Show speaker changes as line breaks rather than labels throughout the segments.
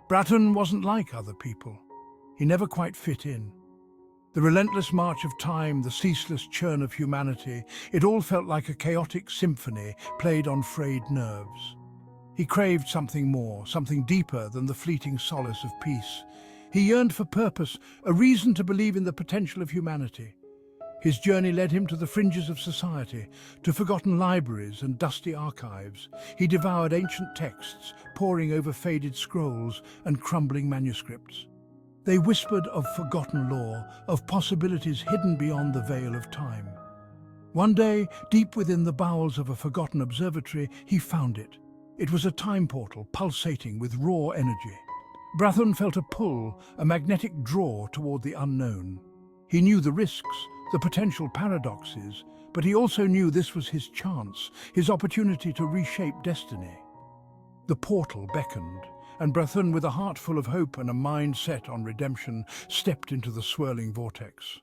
Brathun wasn't like other people. He never quite fit in. The relentless march of time, the ceaseless churn of humanity, it all felt like a chaotic symphony played on frayed nerves. He craved something more, something deeper than the fleeting solace of peace. He yearned for purpose, a reason to believe in the potential of humanity. His journey led him to the fringes of society, to forgotten libraries and dusty archives. He devoured ancient texts, poring over faded scrolls and crumbling manuscripts. They whispered of forgotten lore, of possibilities hidden beyond the veil of time. One day, deep within the bowels of a forgotten observatory, he found it. It was a time portal, pulsating with raw energy. Brathun felt a pull, a magnetic draw toward the unknown. He knew the risks, the potential paradoxes, but he also knew this was his chance, his opportunity to reshape destiny. The portal beckoned, and Brathun, with a heart full of hope and a mind set on redemption, stepped into the swirling vortex.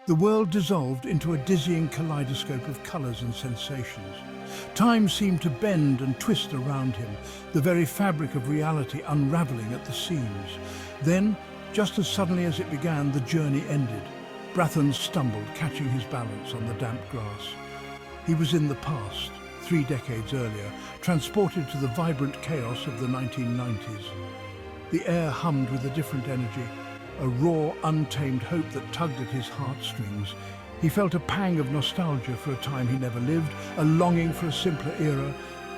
The world dissolved into a dizzying kaleidoscope of colours and sensations. Time seemed to bend and twist around him, the very fabric of reality unravelling at the seams. Then, just as suddenly as it began, the journey ended. Brathun stumbled, catching his balance on the damp grass. He was in the past, 3 decades earlier, transported to the vibrant chaos of the 1990s. The air hummed with a different energy, a raw, untamed hope that tugged at his heartstrings. He felt a pang of nostalgia for a time he never lived, a longing for a simpler era.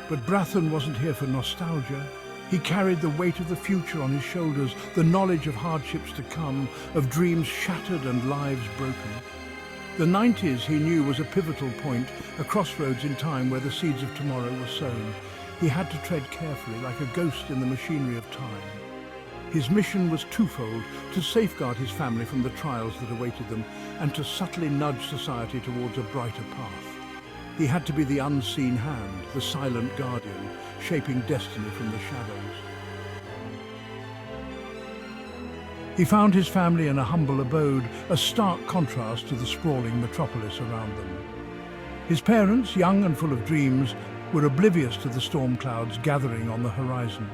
But Brathun wasn't here for nostalgia. He carried the weight of the future on his shoulders, the knowledge of hardships to come, of dreams shattered and lives broken. The 90s, he knew, was a pivotal point, a crossroads in time where the seeds of tomorrow were sown. He had to tread carefully, like a ghost in the machinery of time. His mission was twofold: to safeguard his family from the trials that awaited them, and to subtly nudge society towards a brighter path. He had to be the unseen hand, the silent guardian, shaping destiny from the shadows. He found his family in a humble abode, a stark contrast to the sprawling metropolis around them. His parents, young and full of dreams, were oblivious to the storm clouds gathering on the horizon.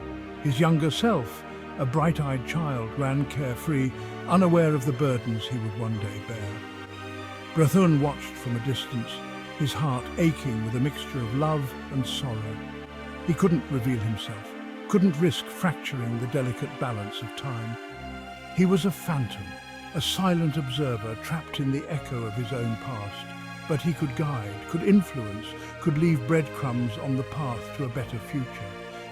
His younger self, a bright-eyed child, ran carefree, unaware of the burdens he would one day bear. Brathun watched from a distance, his heart aching with a mixture of love and sorrow. He couldn't reveal himself, couldn't risk fracturing the delicate balance of time. He was a phantom, a silent observer trapped in the echo of his own past. But he could guide, could influence, could leave breadcrumbs on the path to a better future.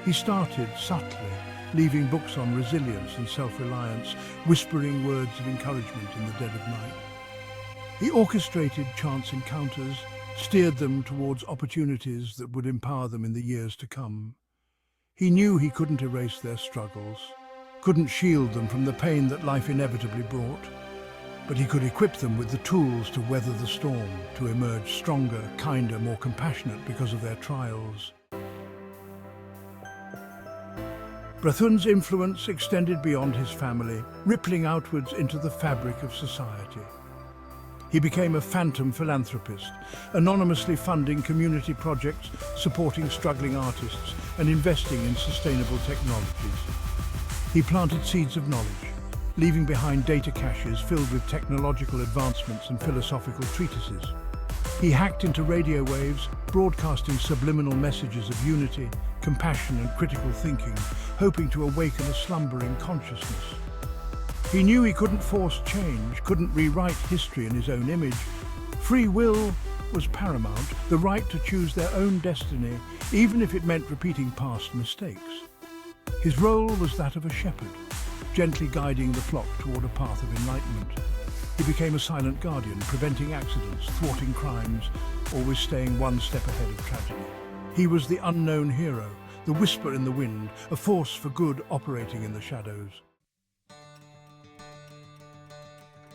He started subtly, leaving books on resilience and self-reliance, whispering words of encouragement in the dead of night. He orchestrated chance encounters, steered them towards opportunities that would empower them in the years to come. He knew he couldn't erase their struggles, couldn't shield them from the pain that life inevitably brought, but he could equip them with the tools to weather the storm, to emerge stronger, kinder, more compassionate because of their trials. Brathun's influence extended beyond his family, rippling outwards into the fabric of society. He became a phantom philanthropist, anonymously funding community projects, supporting struggling artists, and investing in sustainable technologies. He planted seeds of knowledge, leaving behind data caches filled with technological advancements and philosophical treatises. He hacked into radio waves, broadcasting subliminal messages of unity, compassion and critical thinking, hoping to awaken a slumbering consciousness. He knew he couldn't force change, couldn't rewrite history in his own image. Free will was paramount, the right to choose their own destiny, even if it meant repeating past mistakes. His role was that of a shepherd, gently guiding the flock toward a path of enlightenment. He became a silent guardian, preventing accidents, thwarting crimes, always staying one step ahead of tragedy. He was the unknown hero, the whisper in the wind, a force for good operating in the shadows.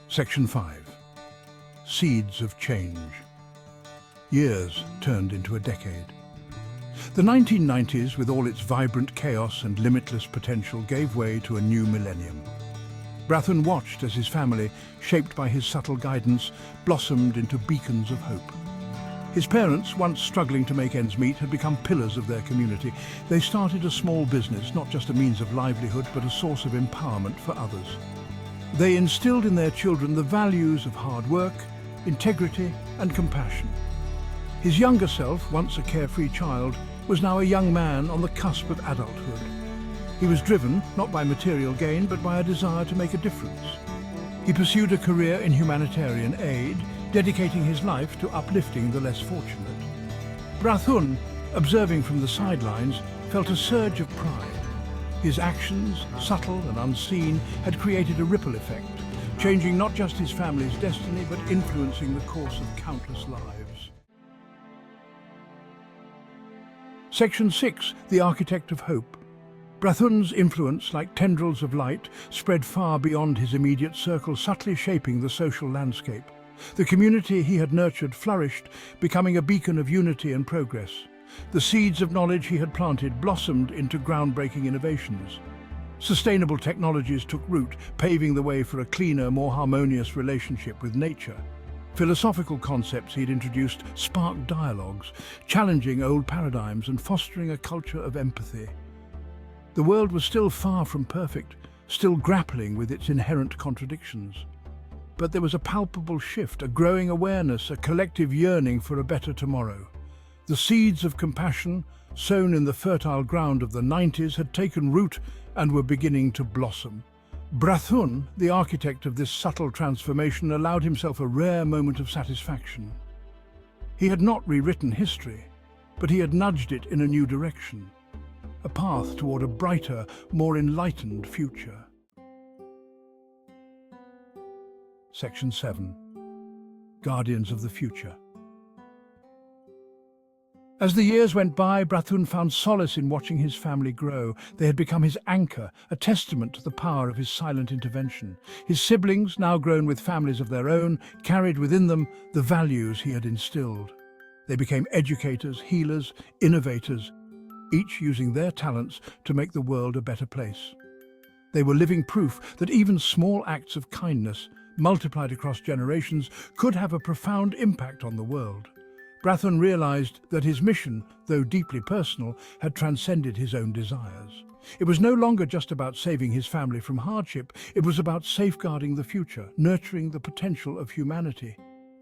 Section 5. Seeds of Change. Years turned into a decade. The 1990s, with all its vibrant chaos and limitless potential, gave way to a new millennium. Brathun watched as his family, shaped by his subtle guidance, blossomed into beacons of hope. His parents, once struggling to make ends meet, had become pillars of their community. They started a small business, not just a means of livelihood, but a source of empowerment for others. They instilled in their children the values of hard work, integrity, and compassion. His younger self, once a carefree child, was now a young man on the cusp of adulthood. He was driven not by material gain, but by a desire to make a difference. He pursued a career in humanitarian aid, dedicating his life to uplifting the less fortunate. Brathun, observing from the sidelines, felt a surge of pride. His actions, subtle and unseen, had created a ripple effect, changing not just his family's destiny, but influencing the course of countless lives. Section 6. The Architect of Hope. Brathun's influence, like tendrils of light, spread far beyond his immediate circle, subtly shaping the social landscape. The community he had nurtured flourished, becoming a beacon of unity and progress. The seeds of knowledge he had planted blossomed into groundbreaking innovations. Sustainable technologies took root, paving the way for a cleaner, more harmonious relationship with nature. Philosophical concepts he'd introduced sparked dialogues, challenging old paradigms and fostering a culture of empathy. The world was still far from perfect, still grappling with its inherent contradictions. But there was a palpable shift, a growing awareness, a collective yearning for a better tomorrow. The seeds of compassion, sown in the fertile ground of the 90s, had taken root and were beginning to blossom. Brathun, the architect of this subtle transformation, allowed himself a rare moment of satisfaction. He had not rewritten history, but he had nudged it in a new direction, a path toward a brighter, more enlightened future. Section 7. Guardians of the Future. As the years went by, Brathun found solace in watching his family grow. They had become his anchor, a testament to the power of his silent intervention. His siblings, now grown with families of their own, carried within them the values he had instilled. They became educators, healers, innovators, each using their talents to make the world a better place. They were living proof that even small acts of kindness, multiplied across generations, could have a profound impact on the world. Brathun realized that his mission, though deeply personal, had transcended his own desires. It was no longer just about saving his family from hardship, it was about safeguarding the future, nurturing the potential of humanity.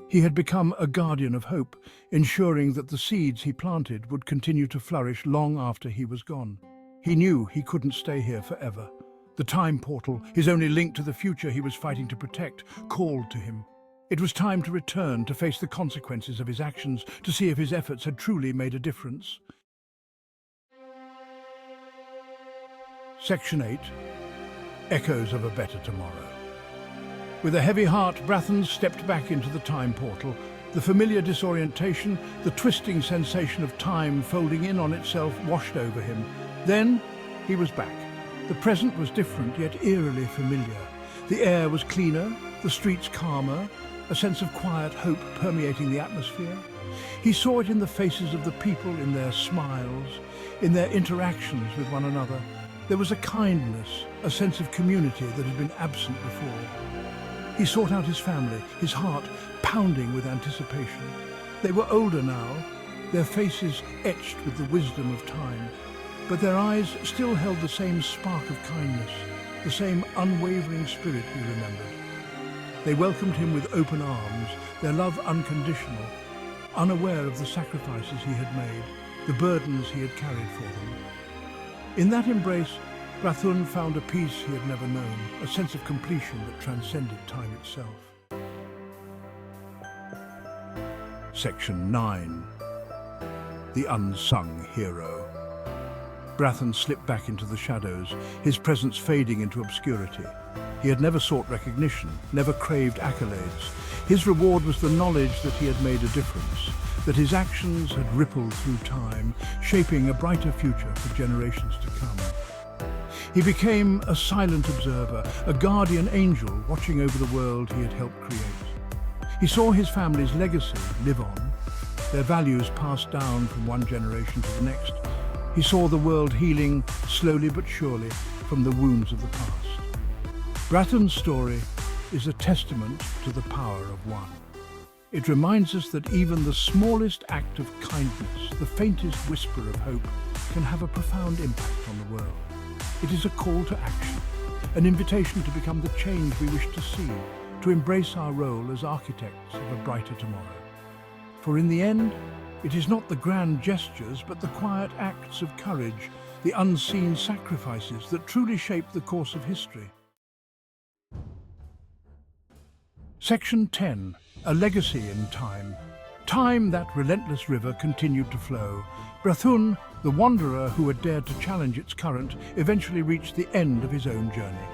He had become a guardian of hope, ensuring that the seeds he planted would continue to flourish long after he was gone. He knew he couldn't stay here forever. The time portal, his only link to the future he was fighting to protect, called to him. It was time to return, to face the consequences of his actions, to see if his efforts had truly made a difference. Section 8. Echoes of a Better Tomorrow. With a heavy heart, Brathun stepped back into the time portal. The familiar disorientation, the twisting sensation of time folding in on itself washed over him. Then he was back. The present was different, yet eerily familiar. The air was cleaner, the streets calmer, a sense of quiet hope permeating the atmosphere. He saw it in the faces of the people, in their smiles, in their interactions with one another. There was a kindness, a sense of community that had been absent before. He sought out his family, his heart pounding with anticipation. They were older now, their faces etched with the wisdom of time, but their eyes still held the same spark of kindness, the same unwavering spirit he remembered. They welcomed him with open arms, their love unconditional, unaware of the sacrifices he had made, the burdens he had carried for them. In that embrace, Brathun found a peace he had never known, a sense of completion that transcended time itself. Section 9. The Unsung Hero. Brathun slipped back into the shadows, his presence fading into obscurity. He had never sought recognition, never craved accolades. His reward was the knowledge that he had made a difference, that his actions had rippled through time, shaping a brighter future for generations to come. He became a silent observer, a guardian angel watching over the world he had helped create. He saw his family's legacy live on, their values passed down from one generation to the next. He saw the world healing, slowly but surely, from the wounds of the past. Brathun's story is a testament to the power of one. It reminds us that even the smallest act of kindness, the faintest whisper of hope, can have a profound impact on the world. It is a call to action, an invitation to become the change we wish to see, to embrace our role as architects of a brighter tomorrow. For in the end, it is not the grand gestures, but the quiet acts of courage, the unseen sacrifices that truly shape the course of history. Section 10. A legacy in time. Time, that relentless river, continued to flow. Brathun, the wanderer who had dared to challenge its current, eventually reached the end of his own journey.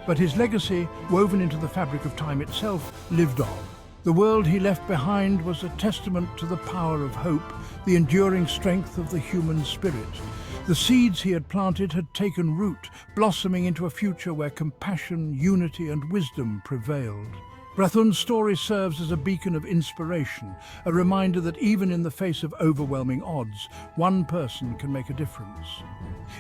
But his legacy, woven into the fabric of time itself, lived on. The world he left behind was a testament to the power of hope, the enduring strength of the human spirit. The seeds he had planted had taken root, blossoming into a future where compassion, unity, and wisdom prevailed. Brathun's story serves as a beacon of inspiration, a reminder that even in the face of overwhelming odds, one person can make a difference.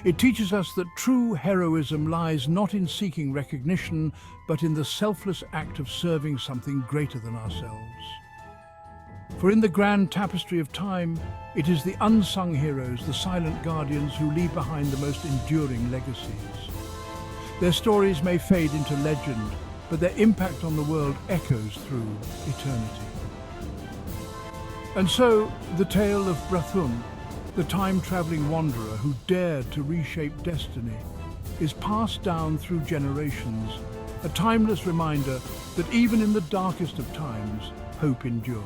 It teaches us that true heroism lies not in seeking recognition, but in the selfless act of serving something greater than ourselves. For in the grand tapestry of time, it is the unsung heroes, the silent guardians who leave behind the most enduring legacies. Their stories may fade into legend, but their impact on the world echoes through eternity. And so, the tale of Brathun, the time-traveling wanderer who dared to reshape destiny, is passed down through generations, a timeless reminder that even in the darkest of times, hope endures.